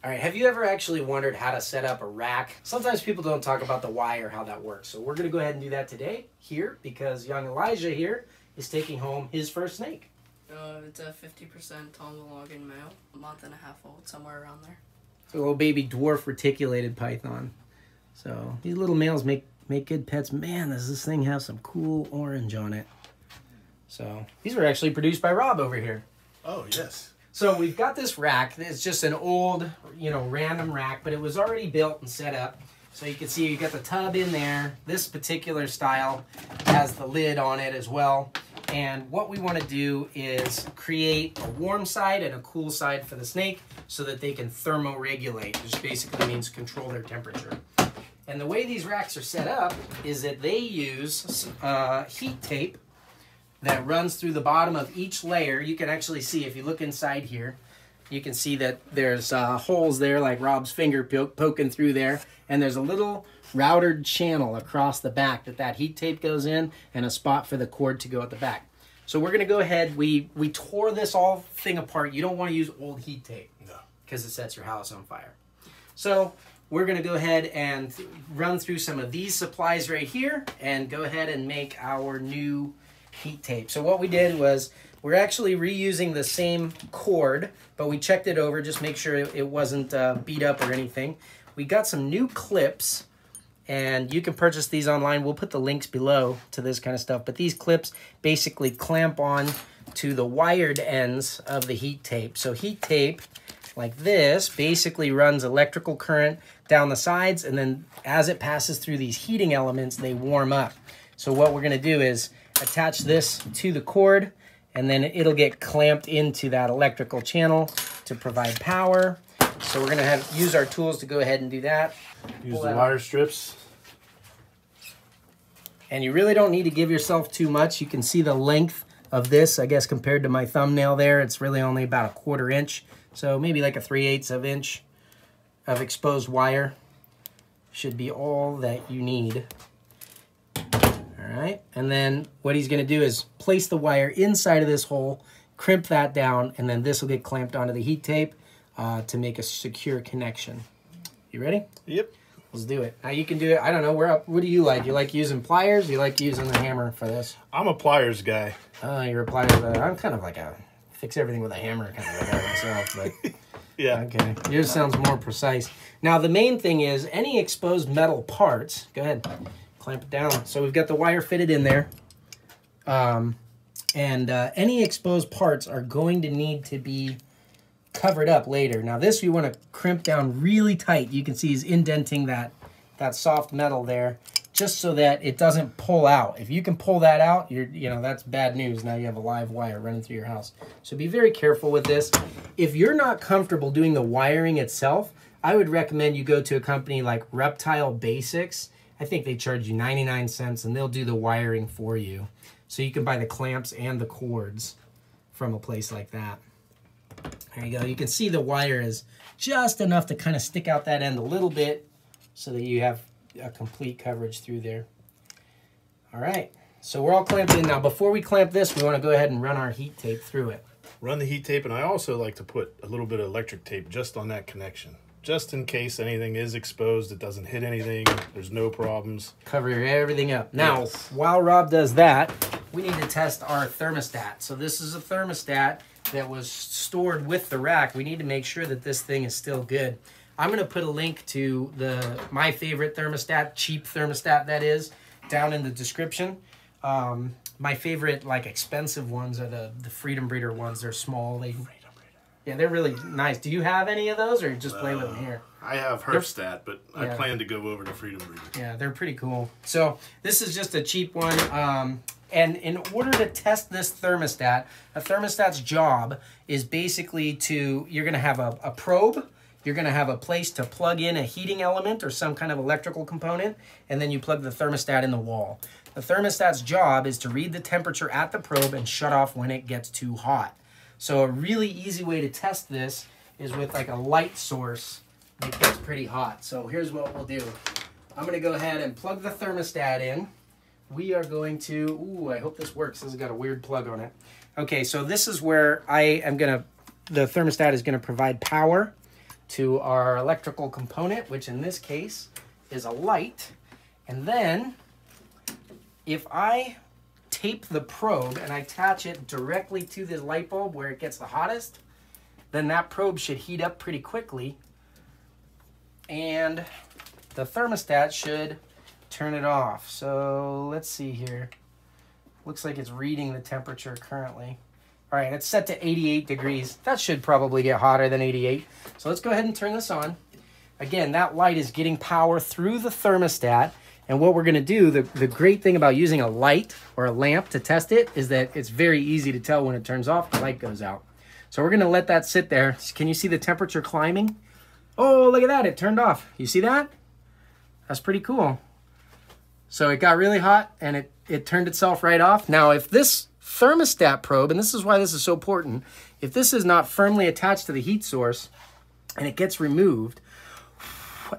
All right, have you ever actually wondered how to set up a rack? Sometimes people don't talk about the why or how that works. So we're gonna go ahead and do that today here because young Elijah here is taking home his first snake. It's a 50% Tonga-Logan male, a month and a half old, somewhere around there. It's a little baby dwarf reticulated python. So these little males make good pets. Man, does this thing have some cool orange on it. So these were actually produced by Rob over here. Oh, yes. So we've got this rack. It's just an old, random rack, but it was already built and set up. So you can see you got the tub in there. This particular style has the lid on it as well. And what we want to do is create a warm side and a cool side for the snake so that they can thermoregulate, which basically means control their temperature. And the way these racks are set up is that they use heat tape that runs through the bottom of each layer. You can actually see, if you look inside here, you can see that there's holes there like Rob's finger poking through there. And there's a little routed channel across the back that heat tape goes in and a spot for the cord to go at the back. So we're gonna go ahead, we tore this all thing apart. You don't wanna use old heat tape because it sets your house on fire. So we're gonna go ahead and run through some of these supplies right here and go ahead and make our new heat tape. So what we did was we're actually reusing the same cord, but we checked it over, just make sure it wasn't beat up or anything. We got some new clips, and you can purchase these online. We'll put the links below to this kind of stuff, but these clips basically clamp on to the wired ends of the heat tape. So heat tape like this basically runs electrical current down the sides, and then as it passes through these heating elements, they warm up. So what we're gonna do is attach this to the cord, and then it'll get clamped into that electrical channel to provide power. So we're gonna use our tools to go ahead and do that. Use the wire strips. And you really don't need to give yourself too much. You can see the length of this, I guess, compared to my thumbnail there. It's really only about 1/4 inch. So maybe like a 3/8 of inch of exposed wire should be all that you need. All right, and then what he's gonna do is place the wire inside of this hole, crimp that down, and then this will get clamped onto the heat tape to make a secure connection. You ready? Yep. Let's do it. Now you can do it, I don't know, what do you like? You like using pliers? You like using the hammer for this? I'm a pliers guy. Oh, you're a pliers guy. I'm kind of like a fix everything with a hammer kind of guy myself, but yeah. Okay, yours sounds more precise. Now the main thing is any exposed metal parts, go ahead, clamp it down. So we've got the wire fitted in there. Any exposed parts are going to need to be covered up later. Now this you want to crimp down really tight. You can see he's indenting that soft metal there just so that it doesn't pull out. If you can pull that out, that's bad news. Now you have a live wire running through your house. So be very careful with this. If you're not comfortable doing the wiring itself, I would recommend you go to a company like Reptile Basics. I think they charge you 99 cents and they'll do the wiring for you. So you can buy the clamps and the cords from a place like that. There you go. You can see the wire is just enough to kind of stick out that end a little bit so that you have a complete coverage through there. All right. So we're all clamped in. Now, before we clamp this, we want to go ahead and run our heat tape through it. Run the heat tape, and I also like to put a little bit of electric tape just on that connection. Just in case anything is exposed, it doesn't hit anything, there's no problems. Cover everything up. Now, while Rob does that, we need to test our thermostat. So this is a thermostat that was stored with the rack. We need to make sure that this thing is still good. I'm gonna put a link to my favorite thermostat, cheap thermostat that is, down in the description. My favorite, like, expensive ones are the Freedom Breeder ones. They're small. Yeah, they're really nice. Do you have any of those, or just play with them here? I have Herbstat, but I plan to go over to Freedom Breeder. Yeah, they're pretty cool. So this is just a cheap one. And in order to test this thermostat, a thermostat's job is basically you're going to have a probe. You're going to have a place to plug in a heating element or some kind of electrical component, and then you plug the thermostat in the wall. The thermostat's job is to read the temperature at the probe and shut off when it gets too hot. So a really easy way to test this is with like a light source that gets pretty hot. So here's what we'll do. I'm going to go ahead and plug the thermostat in. We are going to, ooh, I hope this works. This has got a weird plug on it. Okay, so this is where the thermostat is going to provide power to our electrical component, which in this case is a light. And then if I tape the probe and I attach it directly to this light bulb where it gets the hottest, then that probe should heat up pretty quickly and the thermostat should turn it off. So let's see here. Looks like it's reading the temperature currently. All right, it's set to 88 degrees. That should probably get hotter than 88. So let's go ahead and turn this on. Again, that light is getting power through the thermostat. And what we're gonna do, the great thing about using a light or a lamp to test it is that it's very easy to tell when it turns off, the light goes out. So we're gonna let that sit there. Can you see the temperature climbing? Oh, look at that, it turned off. You see that? That's pretty cool. So it got really hot and it turned itself right off. Now, if this thermostat probe, and this is why this is so important, if this is not firmly attached to the heat source and it gets removed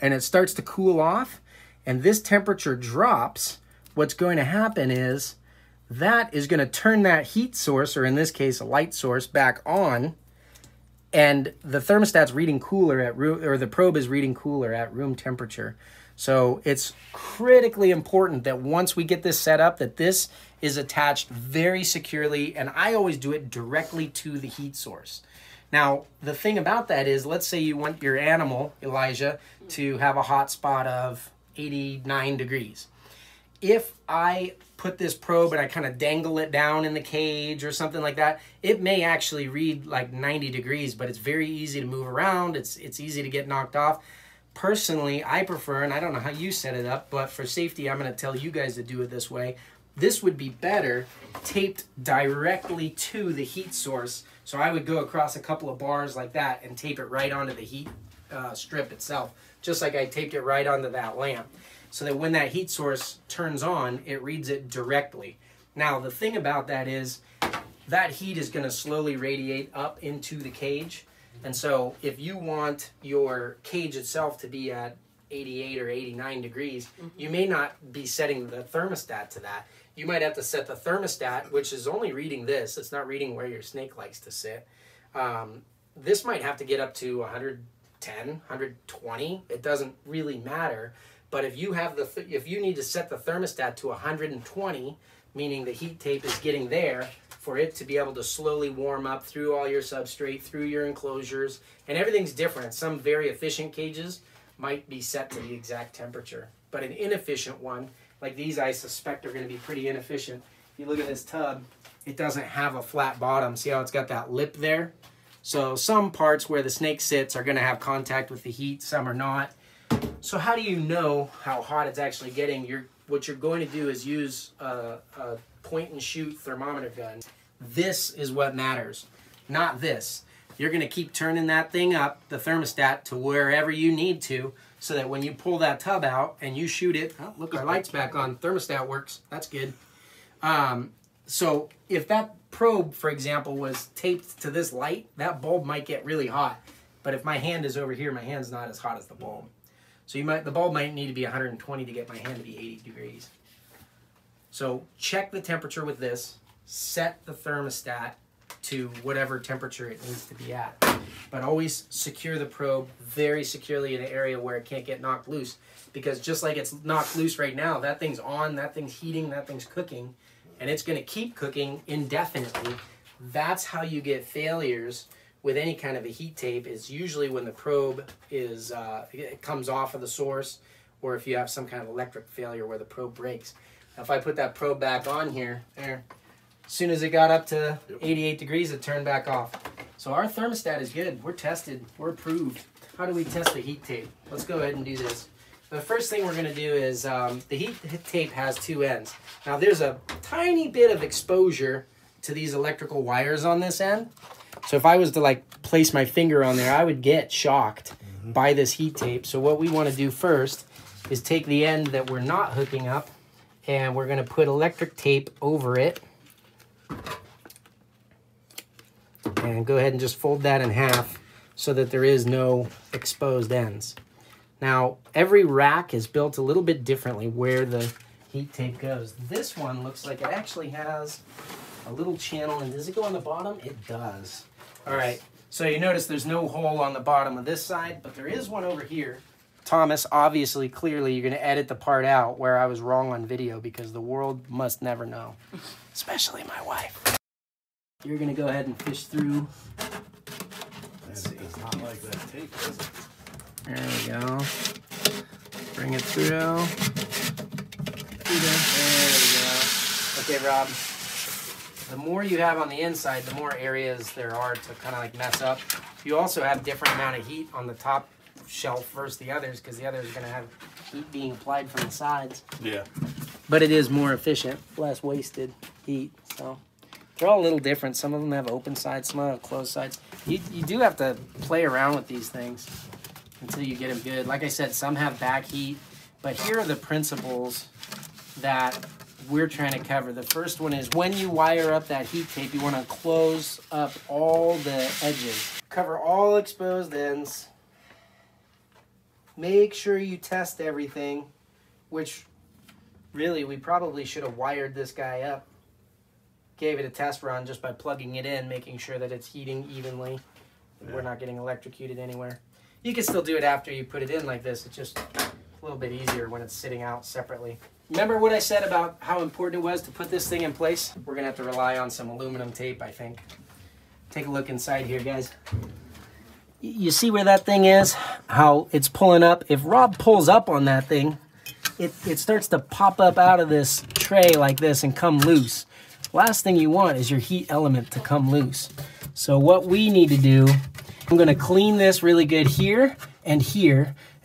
and it starts to cool off and this temperature drops, what's going to happen is that is going to turn that heat source, or in this case a light source, back on, and the thermostat's reading cooler at room, or the probe is reading cooler at room temperature. So it's critically important that once we get this set up, that this is attached very securely, and I always do it directly to the heat source. Now, the thing about that is, let's say you want your animal, Elijah, to have a hot spot of 89 degrees. If I put this probe and I kind of dangle it down in the cage or something like that, it may actually read like 90 degrees, but it's very easy to move around. It's easy to get knocked off. Personally, I prefer, and I don't know how you set it up, but for safety, I'm going to tell you guys to do it this way. This would be better taped directly to the heat source. So I would go across a couple of bars like that and tape it right onto the heat strip itself, just like I taped it right onto that lamp, so that when that heat source turns on, it reads it directly. Now, the thing about that is that heat is going to slowly radiate up into the cage. And so if you want your cage itself to be at 88 or 89 degrees, you may not be setting the thermostat to that. You might have to set the thermostat, which is only reading this. It's not reading where your snake likes to sit. This might have to get up to 110, 120. It doesn't really matter. But if you have if you need to set the thermostat to 120, meaning the heat tape is getting there, for it to be able to slowly warm up through all your substrate, through your enclosures, and everything's different. Some very efficient cages might be set to the exact temperature, but an inefficient one, like these, I suspect are going to be pretty inefficient. If you look at this tub, it doesn't have a flat bottom. See how it's got that lip there? So some parts where the snake sits are going to have contact with the heat, some are not. So how do you know how hot it's actually getting? What you're going to do is use a point and shoot thermometer gun. This is what matters, not this. You're going to keep turning that thing up, the thermostat, to wherever you need to, so that when you pull that tub out and you shoot it, oh, look, our light's back on, thermostat works, that's good. So if that probe, for example, was taped to this light, that bulb might get really hot. But if my hand is over here, my hand's not as hot as the bulb. So the bulb might need to be 120 to get my hand to be 80 degrees. So check the temperature with this, set the thermostat to whatever temperature it needs to be at. But always secure the probe very securely in an area where it can't get knocked loose. Because just like it's knocked loose right now, that thing's on, that thing's heating, that thing's cooking, and it's going to keep cooking indefinitely. That's how you get failures with any kind of a heat tape. Is usually when the probe is it comes off of the source, or if you have some kind of electric failure where the probe breaks. Now, if I put that probe back on here, there, as soon as it got up to 88 degrees, it turned back off. So our thermostat is good. We're tested. We're approved. How do we test the heat tape? Let's go ahead and do this. The first thing we're going to do is the heat tape has two ends. Now there's a tiny bit of exposure to these electrical wires on this end. So if I was to like place my finger on there, I would get shocked by this heat tape. So what we want to do first is take the end that we're not hooking up, and we're going to put electric tape over it. And go ahead and just fold that in half so that there is no exposed ends. Now, every rack is built a little bit differently where the heat tape goes. This one looks like it actually has a little channel, and does it go on the bottom? It does. All right, So you notice there's no hole on the bottom of this side, but there is one over here. Thomas, obviously, clearly, you're going to edit the part out where I was wrong on video because the world must never know, especially my wife. You're going to go ahead and fish through. Let's see. It's not like that tape, is it? There we go. Bring it through. There we go. Okay, Rob. The more you have on the inside, the more areas there are to kind of like mess up. You also have different amount of heat on the top shelf versus the others because the others are going to have heat being applied from the sides. Yeah. But it is more efficient, less wasted heat. So they're all a little different. Some of them have open sides, some of them have closed sides. You do have to play around with these things until you get them good. Like I said, some have back heat, but here are the principles that we're trying to cover. The first one is when you wire up that heat tape, you want to close up all the edges. Cover all exposed ends. Make sure you test everything, which really we probably should have wired this guy up. Gave it a test run just by plugging it in, making sure that it's heating evenly. Yeah. We're not getting electrocuted anywhere. You can still do it after you put it in like this. It's just a little bit easier when it's sitting out separately. Remember what I said about how important it was to put this thing in place? We're going to have to rely on some aluminum tape, I think. Take a look inside here, guys. You see where that thing is? How it's pulling up? If Rob pulls up on that thing, it starts to pop up out of this tray like this and come loose. Last thing you want is your heat element to come loose. So what we need to do, I'm going to clean this really good here, and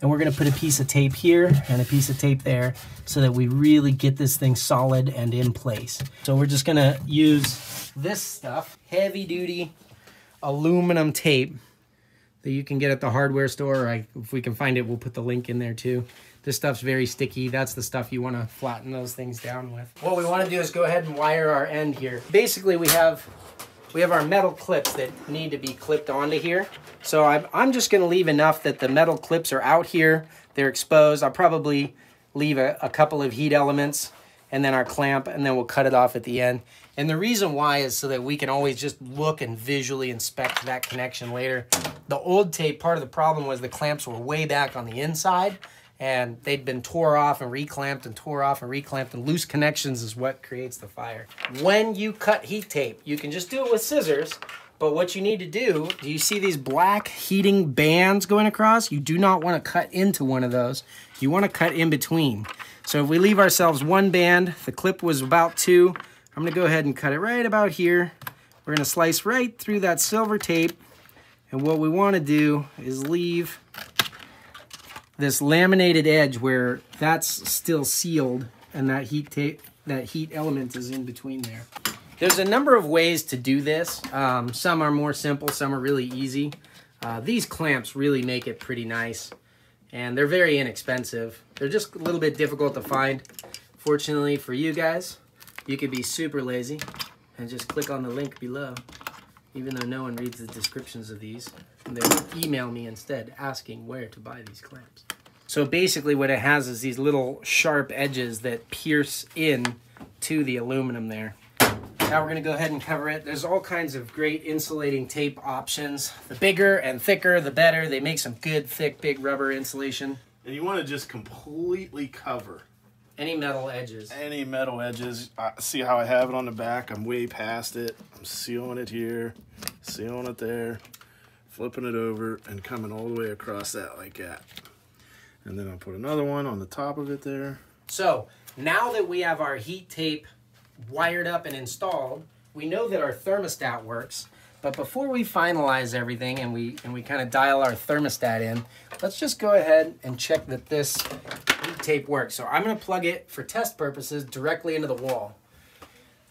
we're going to put a piece of tape here and a piece of tape there so that we really get this thing solid and in place. So we're just going to use this stuff, heavy duty aluminum tape that you can get at the hardware store. If we can find it, we'll put the link in there too. This stuff's very sticky. That's the stuff you want to flatten those things down with. What we want to do is go ahead and wire our end here. Basically, we have our metal clips that need to be clipped onto here. So I'm just going to leave enough that the metal clips are out here. They're exposed. I'll probably leave a couple of heat elements and then our clamp, and then we'll cut it off at the end. And the reason why is so that we can always just look and visually inspect that connection later. The old tape, part of the problem was the clamps were way back on the inside, and they'd been tore off and reclamped and tore off and reclamped, and loose connections is what creates the fire. When you cut heat tape, you can just do it with scissors, but what you need to do you see these black heating bands going across? You do not want to cut into one of those. You want to cut in between. So if we leave ourselves one band, the clip was about 2, I'm going to go ahead and cut it right about here. We're going to slice right through that silver tape, and what we want to do is leave this laminated edge where that's still sealed and that heat element is in between there. There's a number of ways to do this. Some are more simple, some are really easy. These clamps really make it pretty nice, and they're very inexpensive. They're just a little bit difficult to find. Fortunately for you guys, you could be super lazy and just click on the link below, even though no one reads the descriptions of these. And they email me instead asking where to buy these clamps. So basically what it has is these little sharp edges that pierce in to the aluminum there. Now we're going to go ahead and cover it. There's all kinds of great insulating tape options. The bigger and thicker, the better. They make some good, thick, big rubber insulation. And you want to just completely cover any metal edges. Any metal edges. See how I have it on the back? I'm way past it. I'm sealing it here, sealing it there, flipping it over, and coming all the way across that like that. And then I'll put another one on the top of it there. So now that we have our heat tape wired up and installed, we know that our thermostat works. But before we finalize everything and we kind of dial our thermostat in, let's just go ahead and check that this heat tape works. So I'm going to plug it for test purposes directly into the wall.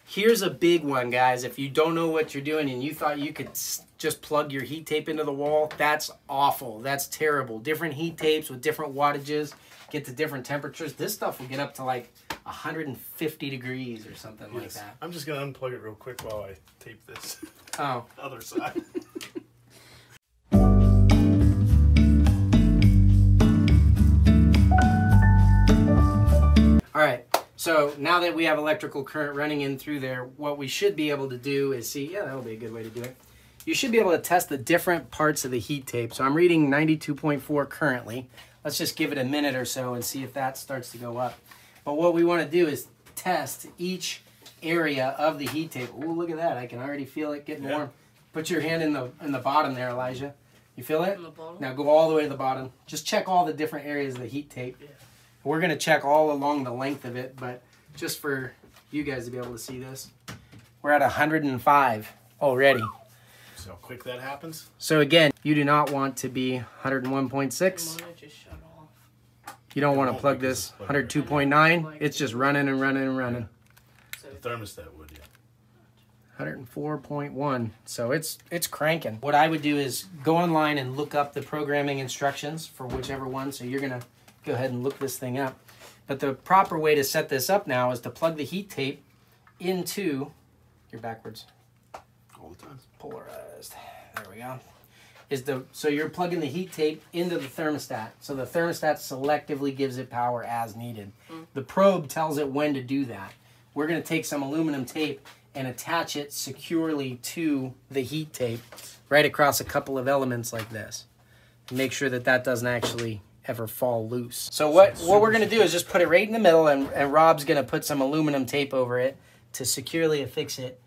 Here's a big one, guys. If you don't know what you're doing and you thought you could just plug your heat tape into the wall, that's awful. That's terrible. Different heat tapes with different wattages get to different temperatures. This stuff will get up to like 150 degrees or something like that. I'm just going to unplug it real quick while I tape this other side. All right. So now that we have electrical current running in through there, what we should be able to do is see, yeah, that'll be a good way to do it, you should be able to test the different parts of the heat tape. So I'm reading 92.4 currently. Let's just give it a minute or so and see if that starts to go up. But what we want to do is test each area of the heat tape. Oh, look at that. I can already feel it getting warm. Put your hand in the bottom there, Elijah. You feel it? Now go all the way to the bottom. Just check all the different areas of the heat tape. Yeah. We're going to check all along the length of it, but just for you guys to be able to see this. We're at 105 already. See how quick that happens? So again, you do not want to be 101.6. You don't want to plug this 102.9. It's just running and running and running. The thermostat would, yeah. 104.1. So it's cranking. What I would do is go online and look up the programming instructions for whichever one. So you're going to go ahead and look this thing up. But the proper way to set this up now is to plug the heat tape into... You're backwards. All the time. Polarized. There we go. So you're plugging the heat tape into the thermostat. So the thermostat selectively gives it power as needed. The probe tells it when to do that. We're going to take some aluminum tape and attach it securely to the heat tape right across a couple of elements like this. Make sure that that doesn't actually ever fall loose. So what we're going to do is just put it right in the middle, and Rob's going to put some aluminum tape over it to securely affix it.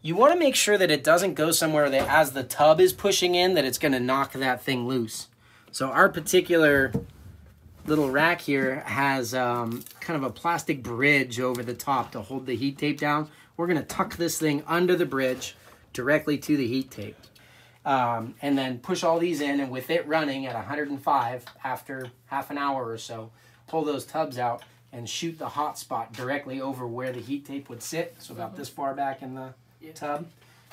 You want to make sure that it doesn't go somewhere that as the tub is pushing in that it's going to knock that thing loose. So our particular little rack here has kind of a plastic bridge over the top to hold the heat tape down. We're going to tuck this thing under the bridge directly to the heat tape. And then push all these in, and with it running at 105 after half an hour or so, pull those tubs out and shoot the hot spot directly over where the heat tape would sit, so about this far back in the tub,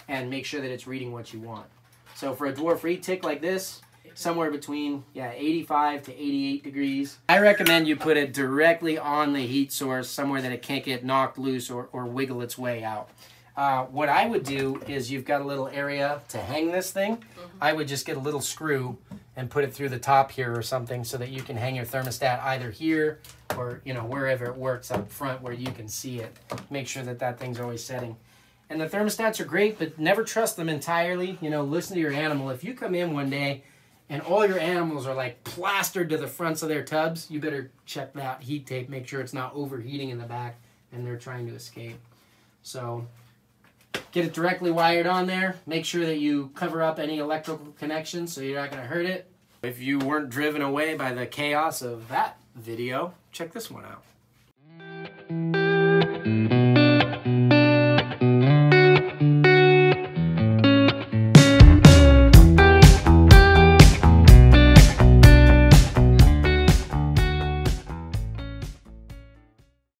and make sure that it's reading what you want. So for a dwarf retic like this, somewhere between 85 to 88 degrees. I recommend you put it directly on the heat source, somewhere that it can't get knocked loose or wiggle its way out. What I would do is, you've got a little area to hang this thing. I would just get a little screw and put it through the top here or something, so that you can hang your thermostat either here or wherever it works up front where you can see it. Make sure that that thing's always setting. And the thermostats are great, but never trust them entirely. Listen to your animal. If you come in one day and all your animals are like plastered to the fronts of their tubs, you better check that heat tape, make sure it's not overheating in the back and they're trying to escape. So get it directly wired on there. Make sure that you cover up any electrical connections so you're not going to hurt it. If you weren't driven away by the chaos of that video, check this one out.